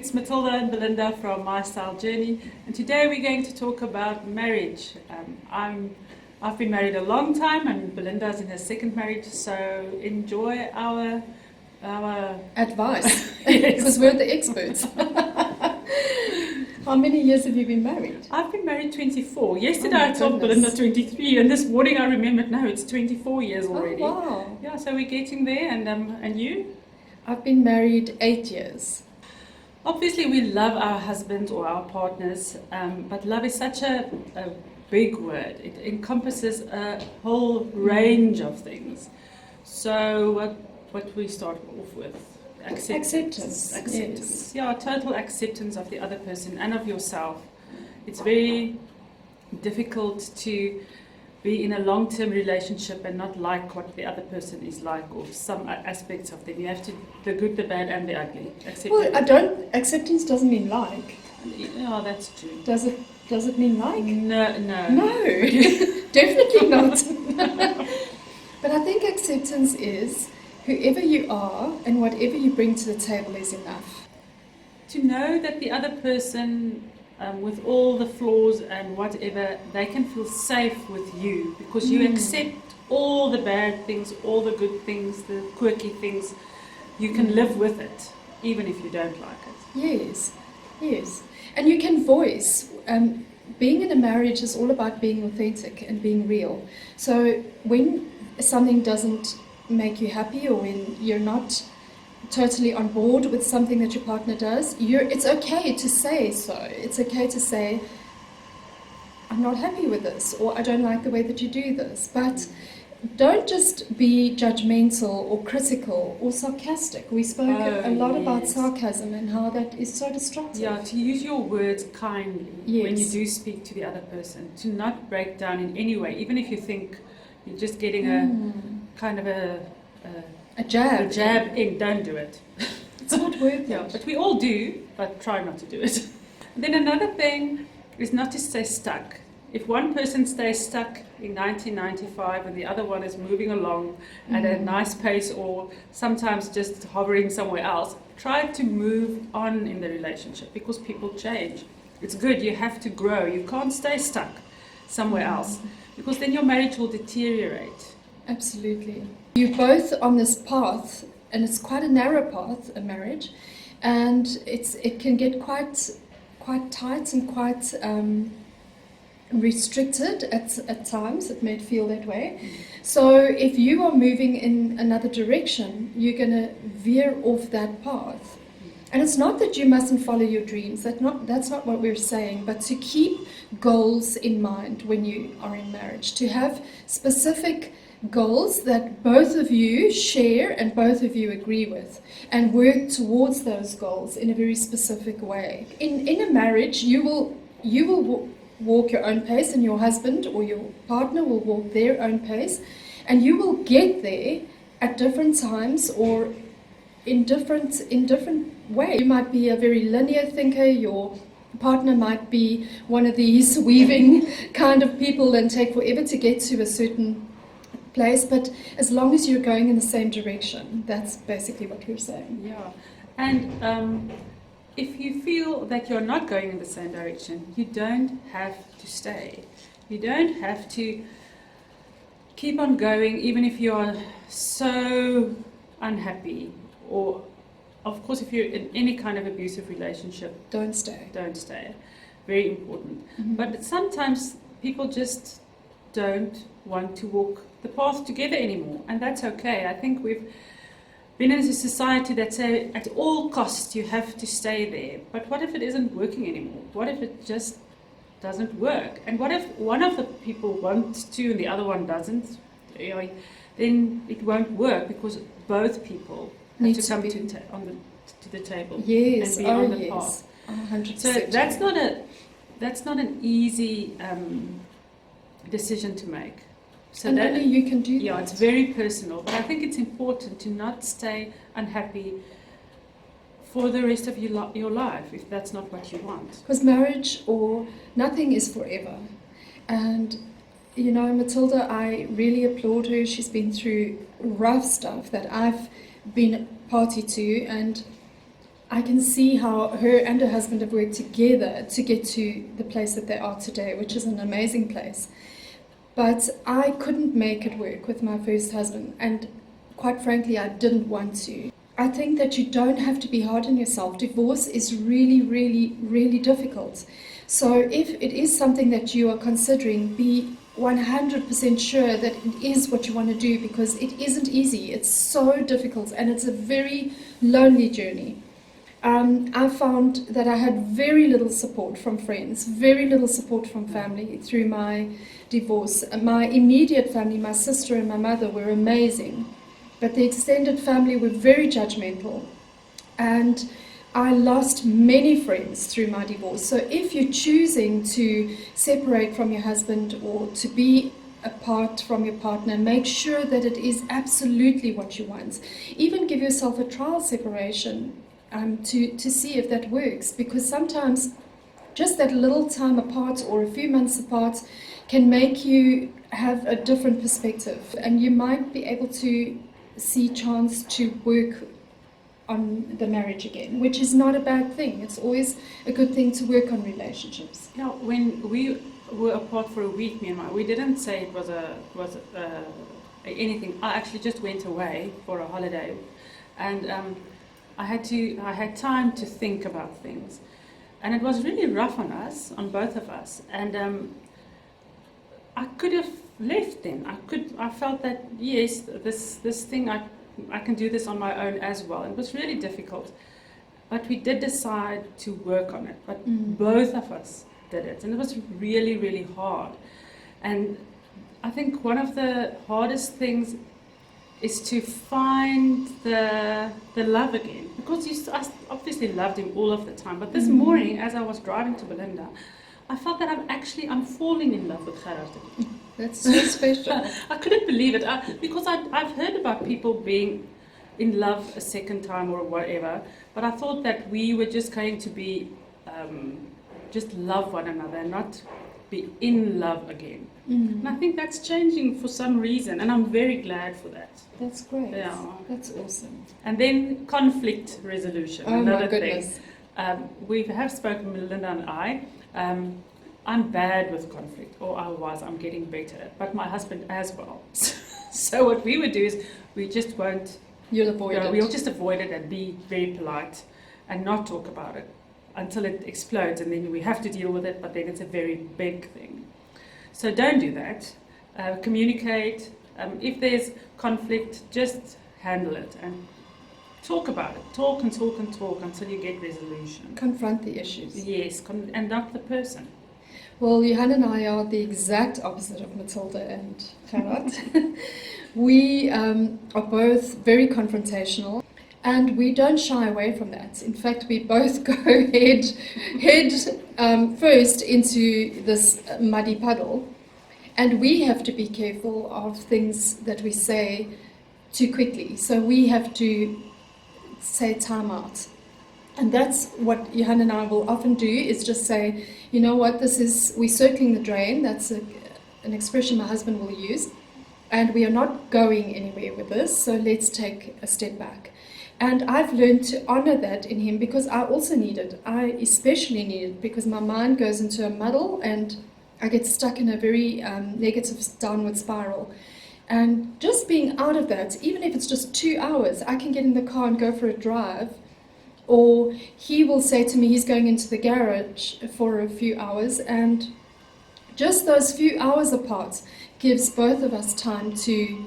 it's Matilda and Belinda from My Style Journey, and today we're going to talk about marriage. I've been married a long time, and Belinda's in her second marriage, so enjoy our advice, Yes. because we're the experts. How many years have you been married? I've been married 24. Yesterday Oh my I told goodness. Belinda 23, and this morning I remembered, no, it's 24 years already. Oh, wow. Yeah, so we're getting there, and you? I've been married 8 years. Obviously, we love our husbands or our partners, but love is such a big word. It encompasses a whole range of things. So, what we start off with? Acceptance. Acceptance. Yeah, total acceptance of the other person and of yourself. It's very difficult to be in a long-term relationship and not like what the other person is like, or some aspects of them. You have to, the good, the bad, and the ugly. Accept Well, acceptance doesn't mean like. Yeah, that's true. Does it mean like? No. No, definitely not. But I think acceptance is whoever you are and whatever you bring to the table is enough. To know that the other person, with all the flaws and whatever, they can feel safe with you because you accept all the bad things, all the good things, the quirky things. You can live with it, even if you don't like it. Yes. And you can voice. Being in a marriage is all about being authentic and being real. So when something doesn't make you happy, or when you're not totally on board with something that your partner does, it's okay to say so. It's okay to say, I'm not happy with this, or I don't like the way that you do this. But don't just be judgmental or critical or sarcastic. We spoke a lot about sarcasm and how that is so destructive. Yeah, to use your words kindly when you Yes. do speak to the other person. To not break down in any way, even if you think you're just getting a kind of a jab in. Don't do it. It's not worth Yeah, it. but we all do, but try not to do it. Then another thing is not to stay stuck. If one person stays stuck in 1995 and the other one is moving along at a nice pace, or sometimes just hovering somewhere else, try to move on in the relationship, because people change. It's good, you have to grow. You can't stay stuck somewhere else, because then your marriage will deteriorate. Absolutely. You're both on this path, and it's quite a narrow path, a marriage, and it can get quite tight and quite restricted at times. It may feel that way. So if you are moving in another direction, you're going to veer off that path. And it's not that you mustn't follow your dreams. That's not what we're saying. But to keep goals in mind when you are in marriage, to have specific goals that both of you share and both of you agree with, and work towards those goals in a very specific way. In a marriage, you will walk your own pace, and your husband or your partner will walk their own pace, and you will get there at different times or in different ways. You might be a very linear thinker, your partner might be one of these weaving kind of people and take forever to get to a certain place, but as long as you're going in the same direction, that's basically what we're saying. Yeah, and if you feel that you're not going in the same direction, you don't have to stay. You don't have to keep on going, even if you're so unhappy. Or, of course, if you're in any kind of abusive relationship, Don't stay. don't stay. Very important. But sometimes people just don't want to walk the path together anymore, and that's okay. I think we've been in a society that say at all costs you have to stay there. But what if it isn't working anymore? What if it just doesn't work? And what if one of the people wants to and the other one doesn't? Then it won't work, because both people have to come to the table and be on the path. 100%. So that's not an easy decision to make. So and that, only you can do that. yeah, it's very personal, but I think it's important to not stay unhappy for the rest of your life if that's not what you want. Because marriage or nothing is forever. And, you know, Matilda, I really applaud her. She's been through rough stuff that I've been party to, and I can see how her and her husband have worked together to get to the place that they are today, which is an amazing place. But I couldn't make it work with my first husband, and quite frankly, I didn't want to. I think that you don't have to be hard on yourself. Divorce is really, really, really difficult. So if it is something that you are considering, be 100% sure that it is what you want to do, because it isn't easy. It's so difficult, and it's a very lonely journey. I found that I had very little support from friends, very little support from family through my divorce. My immediate family, my sister and my mother, were amazing, but the extended family were very judgmental, and I lost many friends through my divorce. So if you're choosing to separate from your husband or to be apart from your partner, make sure that it is absolutely what you want. Even give yourself a trial separation to see if that works, because sometimes just that little time apart or a few months apart can make you have a different perspective, and you might be able to see chance to work on the marriage again, which is not a bad thing. It's always a good thing to work on relationships. Now, when we were apart for a week, me and we didn't say it was anything. I actually just went away for a holiday, and I had time to think about things, and it was really rough on us, on both of us, and I could have left then. I felt that yes, this thing I can do this on my own as well. It was really difficult, but we did decide to work on it. But both of us did it, and it was really, really hard. And I think one of the hardest things is to find the love again, because I obviously loved him all of the time. But this morning, as I was driving to Belinda, I felt that I'm falling in love with Gerard again. That's so special. I couldn't believe it, because I've heard about people being in love a second time or whatever, but I thought that we were just going to be just love one another and not be in love again. And I think that's changing for some reason, and I'm very glad for that. That's great. Yeah. That's awesome. And then conflict resolution. Oh another my goodness. thing. We have spoken, Belinda and I. I'm bad with conflict, or I'm getting better, but my husband as well. So what we would do is we just won't. You'll avoid it. We'll just avoid it and be very polite and not talk about it until it explodes, and then we have to deal with it, but then it's a very big thing. So don't do that. Communicate. If there's conflict, just handle it and talk about it. Talk and talk and talk until you get resolution. Confront the issues. Yes, and not the person. Well, Johan and I are the exact opposite of Matilda and Gerard. We are both very confrontational, and we don't shy away from that. In fact, we both go head first into this muddy puddle, and we have to be careful of things that we say too quickly. So we have to say time out. And that's what Johan and I will often do, is just say, you know what, we're circling the drain. That's an expression my husband will use. And we are not going anywhere with this, so let's take a step back. And I've learned to honor that in him, because I also need it. I especially need it because my mind goes into a muddle and I get stuck in a very negative downward spiral. And just being out of that, even if it's just 2 hours, I can get in the car and go for a drive. Or he will say to me he's going into the garage for a few hours, and just those few hours apart gives both of us time to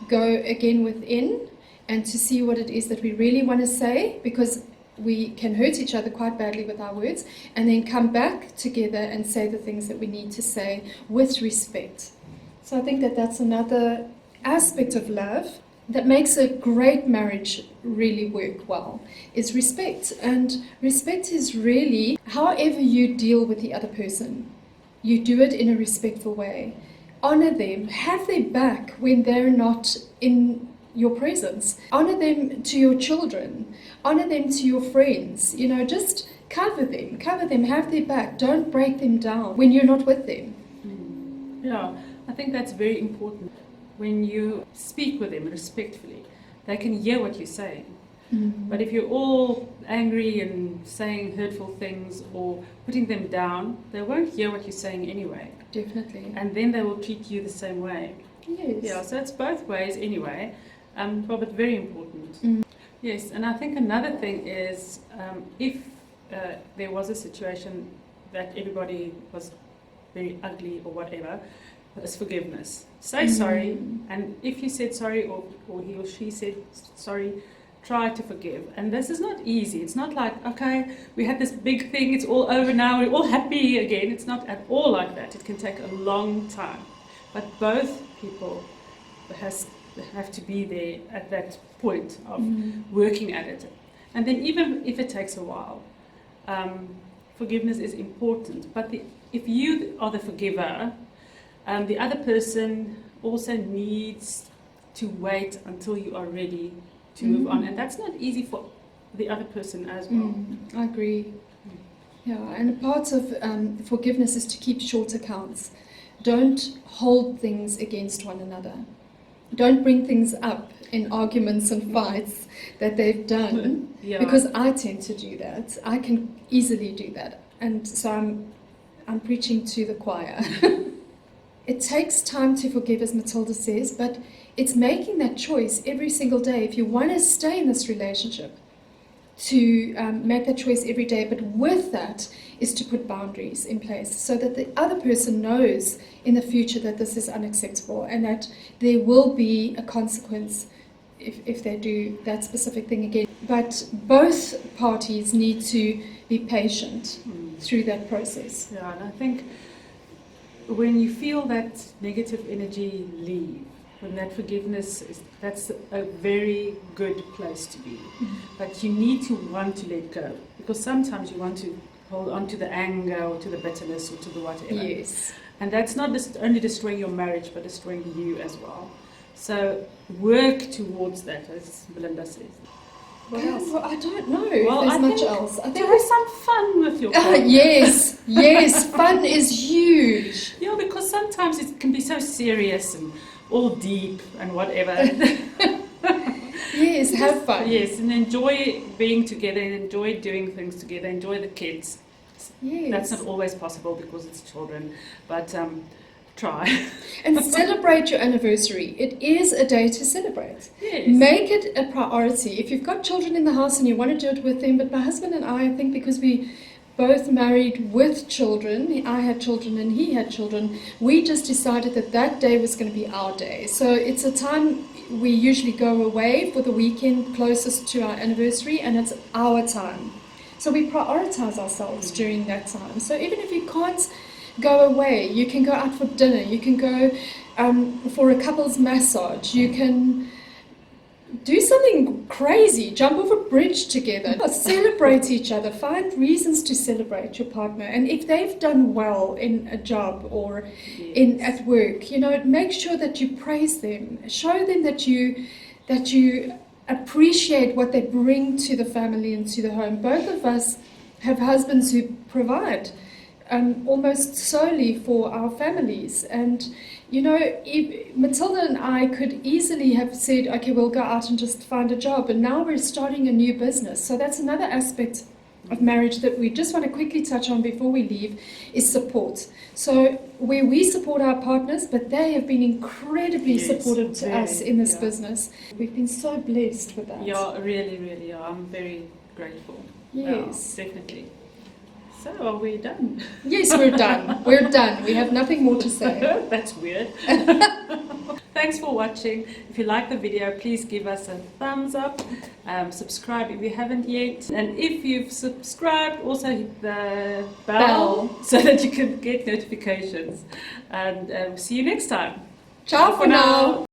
go again within and to see what it is that we really want to say, because we can hurt each other quite badly with our words, and then come back together and say the things that we need to say with respect. So I think that that's another aspect of love that makes a great marriage really work well, is respect. And respect is really, however you deal with the other person, you do it in a respectful way. Honor them, have their back when they're not in your presence. Honor them to your children, honor them to your friends, just cover them, have their back. Don't break them down when you're not with them. Yeah, I think that's very important. When you speak with them respectfully, they can hear what you're saying. But if you're all angry and saying hurtful things or putting them down, they won't hear what you're saying anyway. Definitely. And then they will treat you the same way. Yes. Yeah, so it's both ways anyway, but very important. Yes, and I think another thing is if there was a situation that everybody was very ugly or whatever, is forgiveness. Say sorry, and if you said sorry or he or she said sorry, try to forgive. And this is not easy. It's not like, okay, we had this big thing, it's all over now, we're all happy again. It's not at all like that. It can take a long time. But both people have to be there at that point of working at it. And then even if it takes a while, forgiveness is important. But if you are the forgiver, the other person also needs to wait until you are ready to move on. And that's not easy for the other person as well. I agree. Yeah, and a part of forgiveness is to keep short accounts. Don't hold things against one another. Don't bring things up in arguments and fights that they've done, because I tend to do that. I can easily do that. And so I'm preaching to the choir. It takes time to forgive, as Matilda says, but it's making that choice every single day. If you want to stay in this relationship, to make that choice every day, but with that is to put boundaries in place so that the other person knows in the future that this is unacceptable and that there will be a consequence if they do that specific thing again. But both parties need to be patient through that process. Yeah, and I think when you feel that negative energy leave, when that forgiveness that's a very good place to be. But you need to want to let go, because sometimes you want to hold on to the anger or to the bitterness or to the whatever. Yes. And that's not just only destroying your marriage, but destroying you as well. So work towards that, as Belinda says. What else? Well, I don't know if there's much else. I think have some fun with your partner. Yes, fun is huge. Yeah, because sometimes it can be so serious and all deep and whatever. Yes, have fun. Yes, and enjoy being together and enjoy doing things together, enjoy the kids. Yes. That's not always possible because it's children, but try. And celebrate your anniversary. It is a day to celebrate. Yes. Make it a priority. If you've got children in the house and you want to do it with them, but my husband and I think because we both married with children, I had children and he had children, we just decided that that day was going to be our day. So it's a time we usually go away for the weekend closest to our anniversary, and it's our time. So we prioritize ourselves during that time. So even if you can't go away, you can go out for dinner, you can go for a couple's massage, you can do something crazy, jump off a bridge together, celebrate each other, find reasons to celebrate your partner. And if they've done well in a job or at work, make sure that you praise them, show them that you appreciate what they bring to the family and to the home. Both of us have husbands who provide almost solely for our families. And Matilda and I could easily have said, okay, we'll go out and just find a job, and now we're starting a new business. So that's another aspect of marriage that we just want to quickly touch on before we leave, is support. So where we support our partners, but they have been incredibly supportive to us in this business. We've been so blessed with that. Yeah, really, really are. I'm very grateful. Yes. Yeah, definitely. So, are we done? Yes, we're done. We're done. We have nothing more to say. That's weird. Thanks for watching. If you like the video, please give us a thumbs up. Subscribe if you haven't yet. And if you've subscribed, also hit the bell so that you can get notifications. And see you next time. Ciao for now.